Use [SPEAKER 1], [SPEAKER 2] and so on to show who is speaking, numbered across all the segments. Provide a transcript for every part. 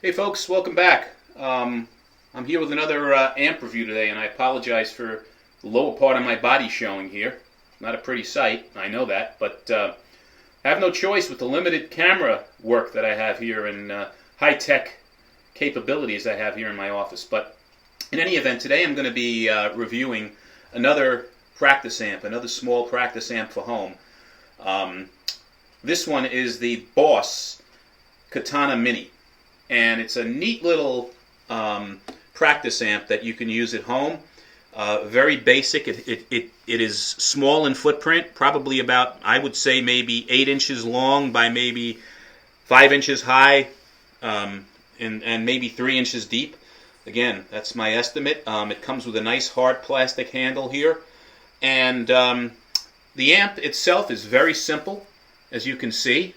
[SPEAKER 1] Hey folks, welcome back. I'm here with another amp review today, and I apologize for the lower part of my body showing here. Not a pretty sight, I know that, but I have no choice with the limited camera work that I have here and high-tech capabilities I have here in my office. But in any event, today I'm going to be reviewing another practice amp, another small practice amp for home. This one is the Boss Katana Mini. And it's a neat little practice amp that you can use at home. Very basic. It is small in footprint, probably about, I would say, maybe 8 inches long by maybe 5 inches high, and maybe 3 inches deep. Again, that's my estimate. It comes with a nice hard plastic handle here. And the amp itself is very simple, as you can see.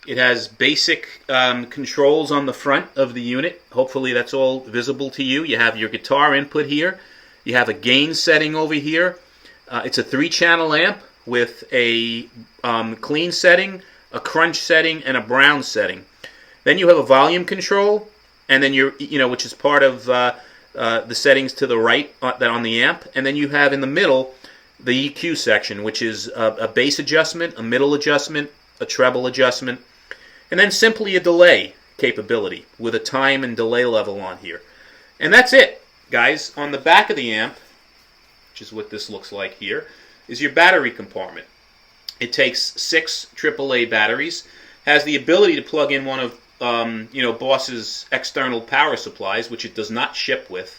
[SPEAKER 1] It has basic controls on the front of the unit. Hopefully that's all visible to you. You have your guitar input here. You have a gain setting over here. It's a 3-channel amp with a clean setting, a crunch setting, and a brown setting. Then you have a volume control, and then which is part of the settings to the right on the amp. And then you have in the middle the EQ section, which is a bass adjustment, a middle adjustment, a treble adjustment, and then simply a delay capability with a time and delay level on here. And that's it, guys. On the back of the amp, which is what this looks like here, is your battery compartment. It takes 6 AAA batteries, has the ability to plug in one of Boss's external power supplies, which it does not ship with.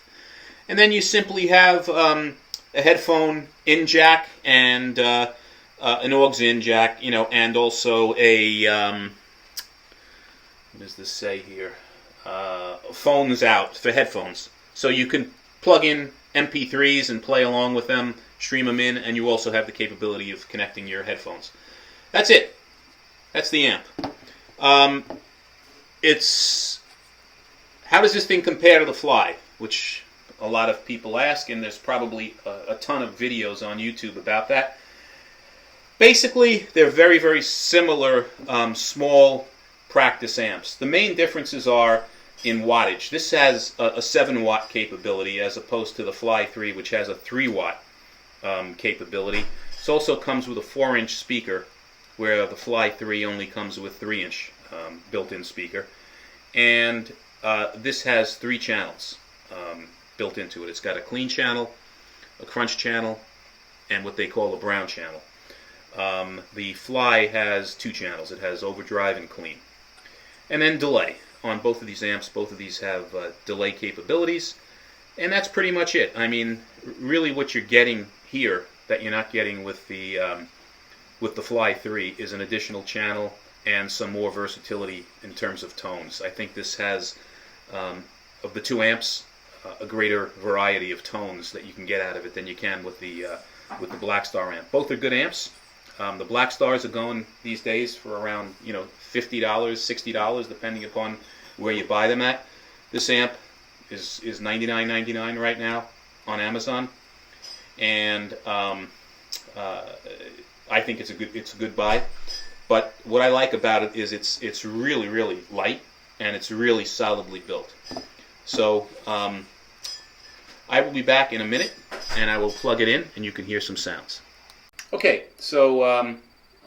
[SPEAKER 1] And then you simply have a headphone in jack and an aux in jack, and also a what does this say here? Phones out for headphones, so you can plug in MP3s and play along with them, stream them in, and you also have the capability of connecting your headphones. That's it. That's the amp. How does this thing compare to the Fly? Which a lot of people ask, and there's probably a ton of videos on YouTube about that. Basically, they're very, very similar small practice amps. The main differences are in wattage. This has a 7-watt capability as opposed to the Fly 3, which has a 3-watt capability. It also comes with a 4-inch speaker, where the Fly 3 only comes with 3-inch built-in speaker. And this has 3 channels built into it. It's got a clean channel, a crunch channel, and what they call a brown channel. The Fly has 2 channels. It has overdrive and clean. And then delay. On both of these amps, both of these have delay capabilities. And that's pretty much it. I mean, really what you're getting here that you're not getting with the Fly 3 is an additional channel and some more versatility in terms of tones. I think this has, of the 2 amps, a greater variety of tones that you can get out of it than you can with the Black Star amp. Both are good amps. The Black Stars are going these days for around $50, $60, depending upon where you buy them at. This amp is $99.99 right now on Amazon, and I think it's a good buy. But what I like about it is it's really, really light, and it's really solidly built. So I will be back in a minute, and I will plug it in, and you can hear some sounds. Okay, so I'm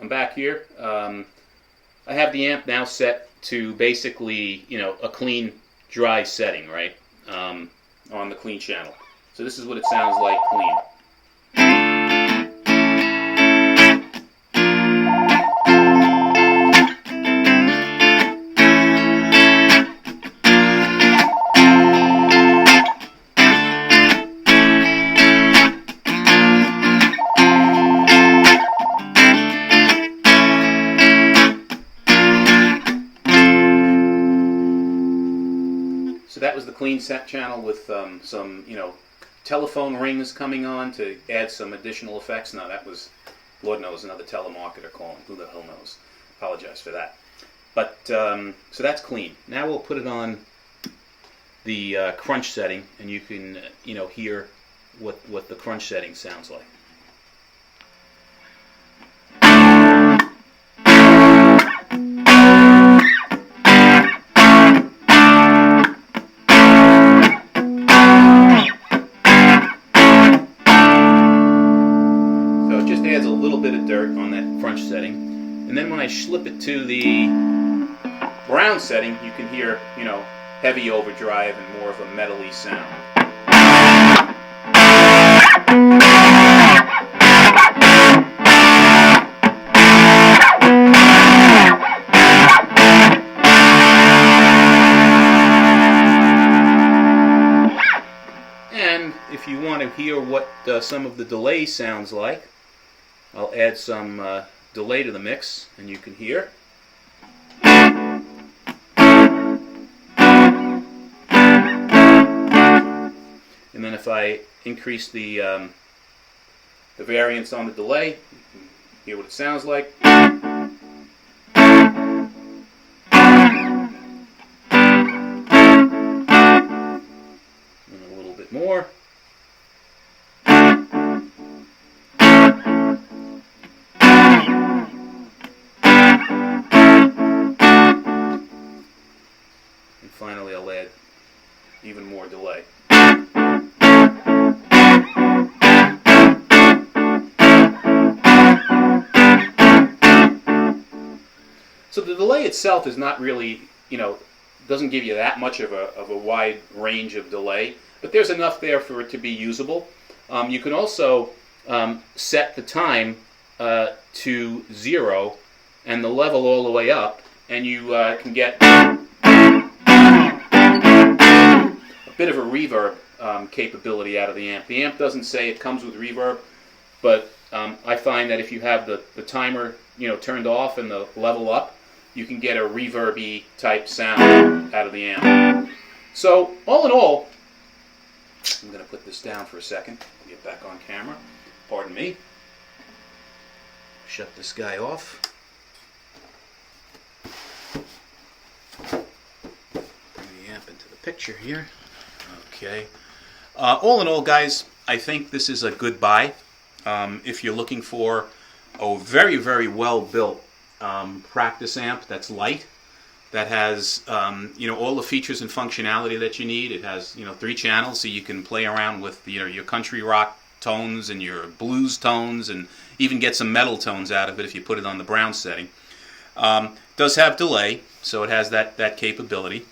[SPEAKER 1] back here. I have the amp now set to basically, a clean, dry setting, right, on the clean channel. So this is what it sounds like clean. So that was the clean set channel with some, telephone rings coming on to add some additional effects. Now that was, Lord knows, another telemarketer calling. Who the hell knows? Apologize for that. But so that's clean. Now we'll put it on the crunch setting, and you can, hear what the crunch setting sounds like. flip it to the brown setting, you can hear, heavy overdrive and more of a metal-y sound. And if you want to hear what some of the delay sounds like, I'll add some delay to the mix, and you can hear. And then if I increase the variance on the delay, you can hear what it sounds like. And a little bit more. And finally I'll add even more delay. So the delay itself is not really, doesn't give you that much of a wide range of delay, but there's enough there for it to be usable. You can also set the time to 0 and the level all the way up, and you can get a bit of a reverb capability out of the amp. The amp doesn't say it comes with reverb, but I find that if you have the timer turned off and the level up, you can get a reverby type sound out of the amp. So all in all, I'm going to put this down for a second, get back on camera. Pardon me. Shut this guy off. Bring the amp into the picture here. Okay. All in all, guys, I think this is a good buy. If you're looking for a very, very well built practice amp that's light, that has all the features and functionality that you need. It has 3 channels, so you can play around with your country rock tones and your blues tones, and even get some metal tones out of it if you put it on the brown setting. Does have delay, so it has that capability,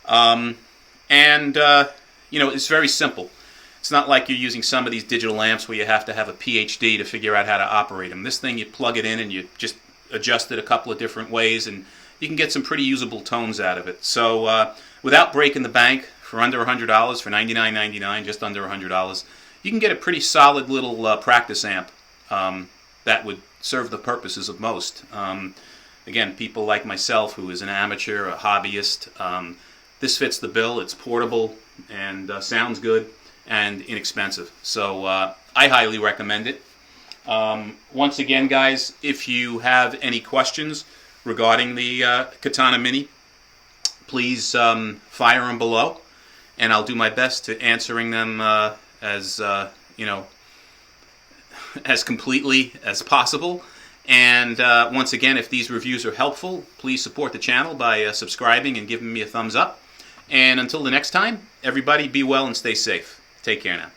[SPEAKER 1] and it's very simple. It's not like you're using some of these digital amps where you have to have a PhD to figure out how to operate them. This thing, you plug it in and you just adjust it a couple of different ways, and you can get some pretty usable tones out of it. So without breaking the bank, for under $100, for $99.99, just under $100, you can get a pretty solid little practice amp that would serve the purposes of most. Again, people like myself, who is an amateur, a hobbyist, this fits the bill. It's portable and sounds good and inexpensive. So I highly recommend it. Once again, guys, if you have any questions regarding the Katana Mini, please fire them below, and I'll do my best to answering them as as completely as possible. And once again, if these reviews are helpful, please support the channel by subscribing and giving me a thumbs up. And until the next time, everybody be well and stay safe. Take care now.